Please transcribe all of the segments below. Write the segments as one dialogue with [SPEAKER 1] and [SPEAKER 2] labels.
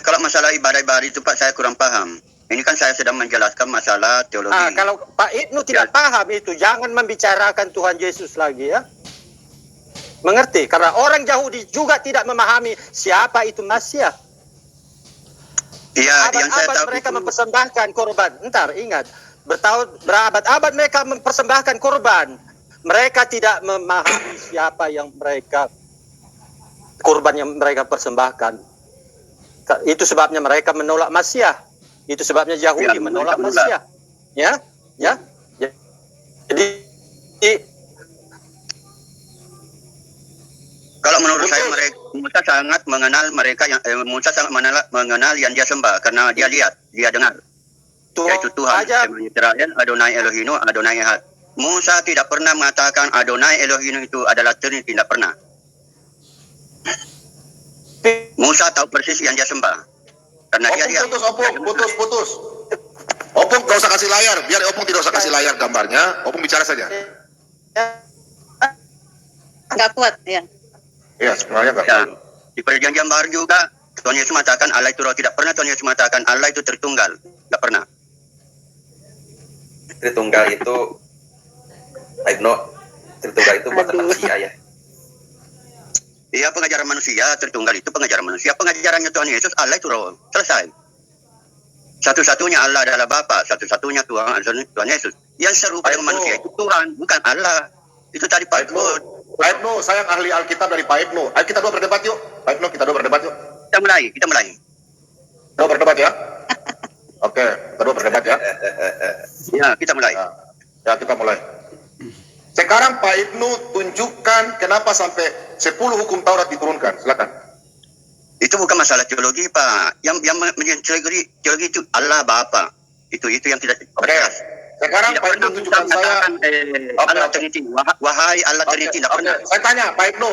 [SPEAKER 1] kalau masalah ibadah-ibadah itu Pak saya kurang paham. Ini kan saya sedang menjelaskan masalah teologi.
[SPEAKER 2] Kalau Pak Ibnu tidak paham itu, jangan membicarakan Tuhan Yesus lagi ya. Mengerti? Karena orang Yahudi juga tidak memahami siapa itu Masias.
[SPEAKER 1] Iya, yang saya
[SPEAKER 2] Abad-abad
[SPEAKER 1] tahu
[SPEAKER 2] mereka
[SPEAKER 1] itu,
[SPEAKER 2] mempersembahkan korban. Entar, ingat. Berabad-abad mereka mempersembahkan korban. Mereka tidak memahami siapa yang korban yang mereka persembahkan. Itu sebabnya mereka menolak Masias. Itu sebabnya Yahudi menolak Masias. Ya. Jadi
[SPEAKER 1] kalau menurut saya Musa sangat mengenal mereka yang Musa sangat mengenal yang dia sembah karena dia lihat, dia dengar. Yaitu Tuhan Israel, Adonai Elohim, Adonai Ehad. Musa tidak pernah mengatakan Adonai Elohim itu adalah Trinity, tidak pernah. Musa tahu persis yang dia sembah. Karena dia lihat.
[SPEAKER 3] Putus. Opung gak usah kasih layar, biar Opung tidak usah kasih layar gambarnya. Opung bicara saja.
[SPEAKER 4] Nggak kuat, ya.
[SPEAKER 3] Iya, sebenarnya nggak kuat.
[SPEAKER 1] Di perjanjian baru juga Tuhan Yesus mengatakan Allah itu roh, tidak pernah Tuhan Yesus mengatakan Allah itu tertunggal, tidak pernah.
[SPEAKER 5] Tritunggal itu, Tritunggal itu buatan manusia ya.
[SPEAKER 1] Iya, pengajaran manusia, tertunggal itu pengajaran manusia. Pengajarannya Tuhan Yesus, Allah itu roh, selesai. Satu-satunya Allah adalah Bapa, satu-satunya Tuhan Yesus. Yang serupa dengan manusia itu Tuhan, bukan Allah. Itu tadi Pak Ibnu.
[SPEAKER 3] Pak Ibnu, saya ahli Alkitab dari Pak Ibnu. Ayo kita dua berdebat yuk. Pak Ibnu, kita dua berdebat yuk.
[SPEAKER 1] Kita mulai.
[SPEAKER 3] Dua berdebat ya. Oke, kita dua berdebat ya.
[SPEAKER 1] Ya, kita mulai.
[SPEAKER 3] Ya, kita mulai. Sekarang Pak Ibnu tunjukkan kenapa sampai 10 hukum Taurat diturunkan. Silakan.
[SPEAKER 1] Itu bukan masalah teologi, Pak. Yang menjadi teologi itu Allah Bapa. Itu yang tidak jelas.
[SPEAKER 3] Sekarang Pak Ibnu tunjukkan saya
[SPEAKER 1] Allah Trinity. Wahai Allah Trinity, tidak pernah.
[SPEAKER 3] Saya tanya Pak Ibnu,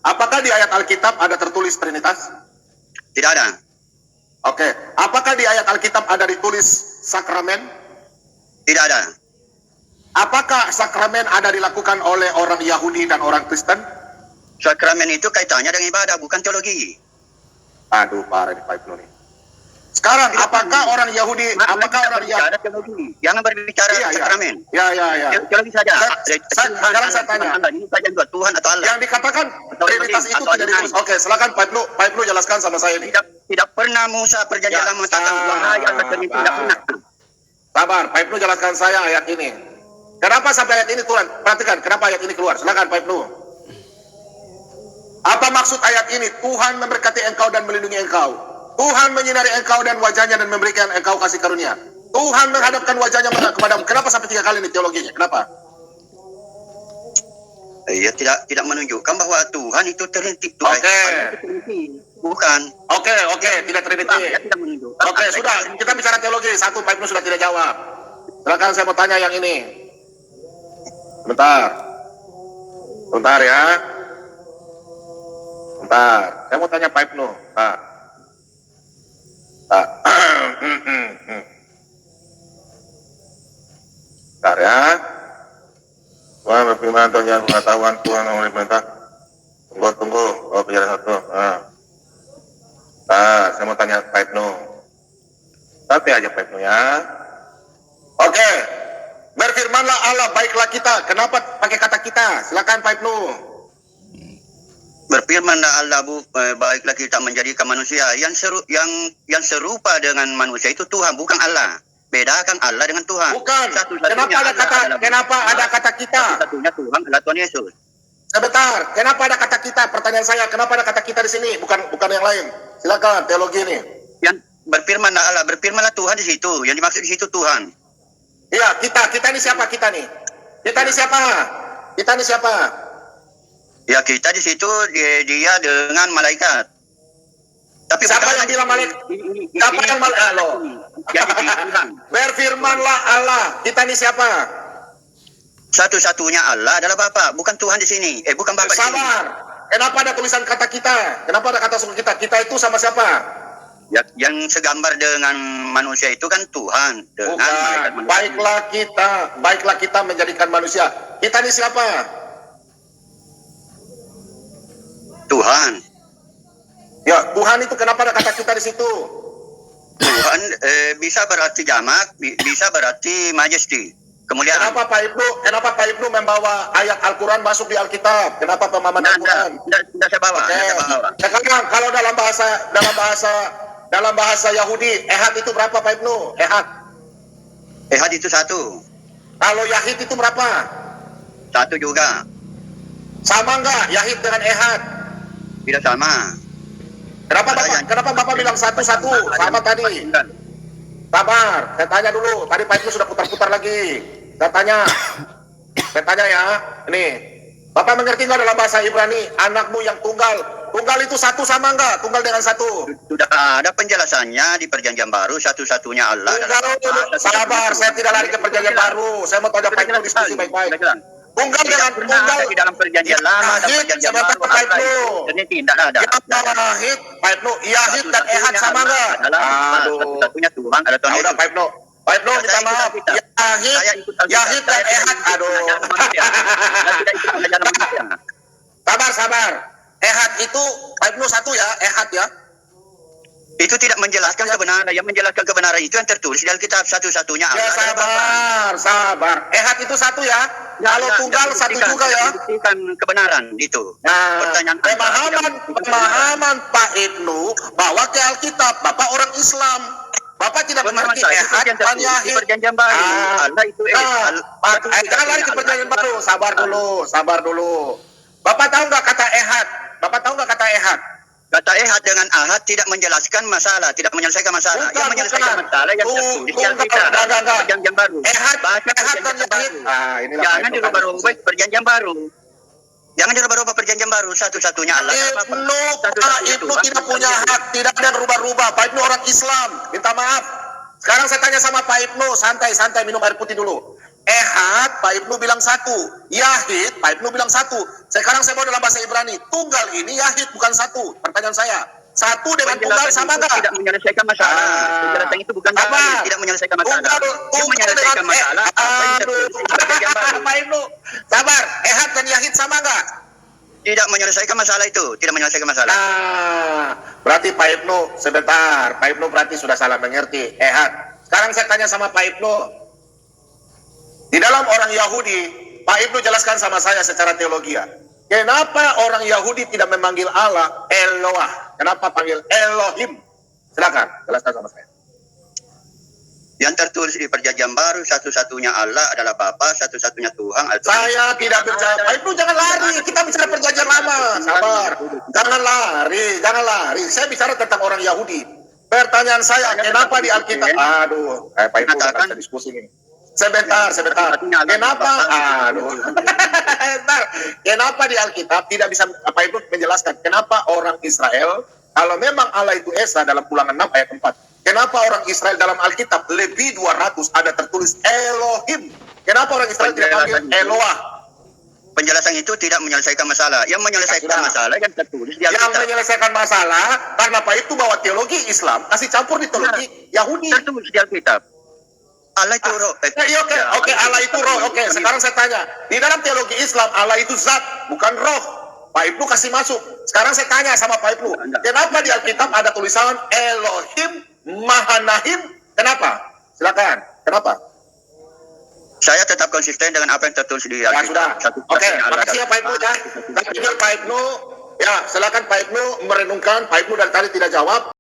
[SPEAKER 3] apakah di ayat Alkitab ada tertulis Trinitas?
[SPEAKER 1] Tidak ada.
[SPEAKER 3] Oke. Apakah di ayat Alkitab ada ditulis sakramen?
[SPEAKER 1] Tidak ada.
[SPEAKER 3] Apakah sakramen ada dilakukan oleh orang Yahudi dan orang Kristen?
[SPEAKER 1] Sakramen itu kaitannya dengan ibadah, bukan teologi.
[SPEAKER 3] Aduh, parah di Pak Ibnu nih. Sekarang, apakah orang Yahudi,
[SPEAKER 1] Jangan berbicara sakramen.
[SPEAKER 3] Ya.
[SPEAKER 1] Teologi saja.
[SPEAKER 3] Sekarang saya tanya.
[SPEAKER 1] Ini saja dua Tuhan atau Allah.
[SPEAKER 3] Yang dikatakan Trinitas itu tidak ditulis. Oke, silakan Pak Ibnu jelaskan sama saya ini.
[SPEAKER 1] Tidak pernah Musa perjanjian lama mengatakan wahai Allah Trinity, tidak pernah.
[SPEAKER 3] Sabar, Pak Ibnu jelaskan saya ayat ini. Kenapa sampai ayat ini turun? Perhatikan, kenapa ayat ini keluar? Silakan Pak Ibnu. Apa maksud ayat ini? Tuhan memberkati engkau dan melindungi engkau. Tuhan menyinari engkau dan wajahnya dan memberikan engkau kasih karunia. Tuhan menghadapkan wajahnya kepadamu. Kenapa sampai 3 kali ini teologinya? Kenapa?
[SPEAKER 1] Ia tidak menunjukkan bahwa Tuhan itu Trinity.
[SPEAKER 3] Oke.
[SPEAKER 1] Bukan.
[SPEAKER 3] Oke, tidak Trinity. Oke, sudah. Kita bicara teologi. Satu, Pak Ibnu sudah tidak jawab. Silakan saya mau tanya yang ini. Bentar ya. Saya mau tanya Pak Ibnu. Bentar ya. Tuhan berfirman tentang pengetahuan Tuhan yang oleh perintah. Tunggu. Oh, bicara satu. Saya mau tanya Pak Ibnu. Santai aja Pak Ibnu ya. Oke. Berfirmanlah Allah, baiklah kita. Kenapa pakai kata kita? Silakan Pak Ibnu.
[SPEAKER 1] Berfirmanlah Allah, baiklah kita menjadikan manusia yang serupa dengan manusia itu Tuhan, bukan Allah. Bedakan Allah dengan Tuhan.
[SPEAKER 3] Bukan. Kenapa ada kata kita?
[SPEAKER 1] Satunya Tuhan adalah Tuhan Yesus.
[SPEAKER 3] Sebentar. Kenapa ada kata kita? Pertanyaan saya, kenapa ada kata kita di sini? Bukan yang lain. Silakan teologi ini.
[SPEAKER 1] Yang berfirmanlah Allah, berfirmanlah Tuhan di situ. Yang dimaksud di situ Tuhan.
[SPEAKER 3] Iya, kita ini siapa kita nih? Kita ini siapa?
[SPEAKER 1] Ya kita di situ dia dengan malaikat. Tapi
[SPEAKER 3] siapa yang bilang malaikat? Siapa yang malaikat? Berfirmanlah Allah. Kita ini siapa?
[SPEAKER 1] Satu-satunya Allah adalah Bapa, bukan Tuhan di sini. Bukan Bapa di sini.
[SPEAKER 3] Sabar. Kenapa ada tulisan kata kita? Kenapa ada kata suku kita? Kita itu sama siapa?
[SPEAKER 1] Ya, yang segambar dengan manusia itu kan Tuhan.
[SPEAKER 3] Bukan. Baiklah kita menjadikan manusia. Kita ini siapa?
[SPEAKER 1] Tuhan.
[SPEAKER 3] Ya, Tuhan itu kenapa ada kata kita di situ?
[SPEAKER 1] Tuhan bisa berarti jamak, bisa berarti majesty. Kemuliaan.
[SPEAKER 3] Kenapa Pak Ibnu membawa ayat Al-Quran masuk di Alkitab? Kenapa pemahaman Al-Quran?
[SPEAKER 1] Tidak saya bawa.
[SPEAKER 3] Oke.
[SPEAKER 1] Tidak saya bawa.
[SPEAKER 3] Sekarang kalau dalam bahasa Yahudi, ehad itu berapa Pak Ibnu? Ehad.
[SPEAKER 1] Ehad itu satu.
[SPEAKER 3] Kalau Yahid itu berapa?
[SPEAKER 1] Satu juga.
[SPEAKER 3] Sama enggak Yahid dengan ehad?
[SPEAKER 1] Tidak sama.
[SPEAKER 3] Kenapa Bapak bilang satu-satu? Sama tadi. Sabar, saya tanya dulu. Tadi Pak Ibnu sudah putar-putar lagi. Saya tanya ya. Ini, Bapak mengerti nggak dalam bahasa Ibrani? Anakmu yang tunggal itu satu sama enggak? Tunggal dengan satu.
[SPEAKER 1] Sudah ada penjelasannya di Perjanjian Baru, satu-satunya Allah.
[SPEAKER 3] Sabar, saya tidak lari ke Perjanjian Baru. Saya mau tanya Pak Ibnu diskusi baik-baik. Tunggal
[SPEAKER 1] di dalam Perjanjian Lama dan Perjanjian Baru. Ini tidak ada.
[SPEAKER 3] Yahid, Pak Ibnu, Yahid dan ehad sama enggak?
[SPEAKER 1] Satu-satunya Tuhan ada Tuhan.
[SPEAKER 3] Udah Pak Ibnu, minta maaf. Yahid dan ehad. Aduh. Sabar. Ehad itu Pak Ibnu satu ya, ehad ya.
[SPEAKER 1] Itu tidak menjelaskan kebenaran. Yang menjelaskan kebenaran itu yang tertulis di Alkitab, satu-satunya
[SPEAKER 3] Ya sabar. Ehad itu satu ya. Kalau tunggal satu juga ya.
[SPEAKER 1] Buktikan kebenaran itu.
[SPEAKER 3] Nah,
[SPEAKER 1] Pertanyaan
[SPEAKER 3] pemahaman Pak Ibnu bahwa ke Alkitab, Bapak orang Islam. Bapak tidak mengerti ehad dan yahid.
[SPEAKER 1] Perjanjian Baru. Allah itu
[SPEAKER 3] Jangan lari ke Perjanjian Baru. Sabar dulu. Bapak tahu nggak kata ehad?
[SPEAKER 1] Kata ehad dengan ahad tidak menjelaskan masalah, tidak menyelesaikan masalah. Yang menyelesaikan masalah yang tertulis di Alkitab. Perjanjian Baru.
[SPEAKER 3] Ehad dan yahid.
[SPEAKER 1] Jangan dirubah-rubah Perjanjian Baru. Jangan dirubah-rubah Perjanjian Baru, satu-satunya Allah.
[SPEAKER 3] Ibnu tidak punya hak, tidak ada yang rubah-rubah. Pak Ibnu orang Islam, minta maaf. Sekarang saya tanya sama Pak Ibnu, santai minum air putih dulu. Ehad, Pak Ibnu bilang satu. Yahid, Pak Ibnu bilang satu. Sekarang saya mau dalam bahasa Ibrani. Tunggal ini Yahid bukan satu. Pertanyaan saya, satu dengan tunggal sama enggak?
[SPEAKER 1] Tidak menyelesaikan masalah. Penjelasan itu bukan tidak menyelesaikan masalah. Yang menyelesaikan masalah.
[SPEAKER 3] Pak Ibnu, sabar. Ehad dan Yahid sama enggak?
[SPEAKER 1] Tidak menyelesaikan masalah itu. Tidak menyelesaikan masalah.
[SPEAKER 3] Berarti Pak Ibnu, sebentar. Pak Ibnu berarti sudah salah mengerti. Ehad. Sekarang saya tanya sama Pak Ibnu. Di dalam orang Yahudi, Pak Ibnu jelaskan sama saya secara teologi ya. Kenapa orang Yahudi tidak memanggil Allah Eloah? Kenapa panggil Elohim? Silakan, jelaskan sama saya.
[SPEAKER 1] Yang tertulis di Perjanjian Baru, satu-satunya Allah adalah Bapa, satu-satunya Tuhan.
[SPEAKER 3] Saya tidak bicara. Pak Ibnu jangan lari. Kita bicara Perjanjian Lama. Sabar. Jangan lari. Saya bicara tentang orang Yahudi. Pertanyaan saya, kenapa di Alkitab? Aduh, Pak Ibnu kita diskusi ini. Sebentar. Kenapa? Kenapa di Alkitab tidak bisa Pak Ibnu menjelaskan kenapa orang Israel, kalau memang Allah itu Esa dalam Ulangan 6 ayat 4, kenapa orang Israel dalam Alkitab lebih 200 ada tertulis Elohim? Kenapa orang Israel tidak panggil Eloah?
[SPEAKER 1] Penjelasan itu tidak menyelesaikan masalah. Yang menyelesaikan masalah yang tertulis di Alkitab.
[SPEAKER 3] Yang menyelesaikan masalah karena Pak Ibnu bawa teologi Islam, kasih campur di teologi Yahudi.
[SPEAKER 1] Tertulis di Alkitab. Allah itu roh.
[SPEAKER 3] Oke, Allah itu roh. Oke, sekarang saya tanya. Di dalam teologi Islam, Allah itu zat, bukan roh. Pak Ibnu kasih masuk. Sekarang saya tanya sama Pak Ibnu. Kenapa di Alkitab ada tulisan Elohim, Mahanahim? Kenapa? Silakan. Kenapa?
[SPEAKER 1] Saya tetap konsisten dengan apa yang tertulis di Alkitab.
[SPEAKER 3] Ya, sudah. Oke, makasih ya Pak Ibnu. Pak Ibnu, ya, silakan Pak Ibnu merenungkan. Pak Ibnu dari tadi tidak jawab.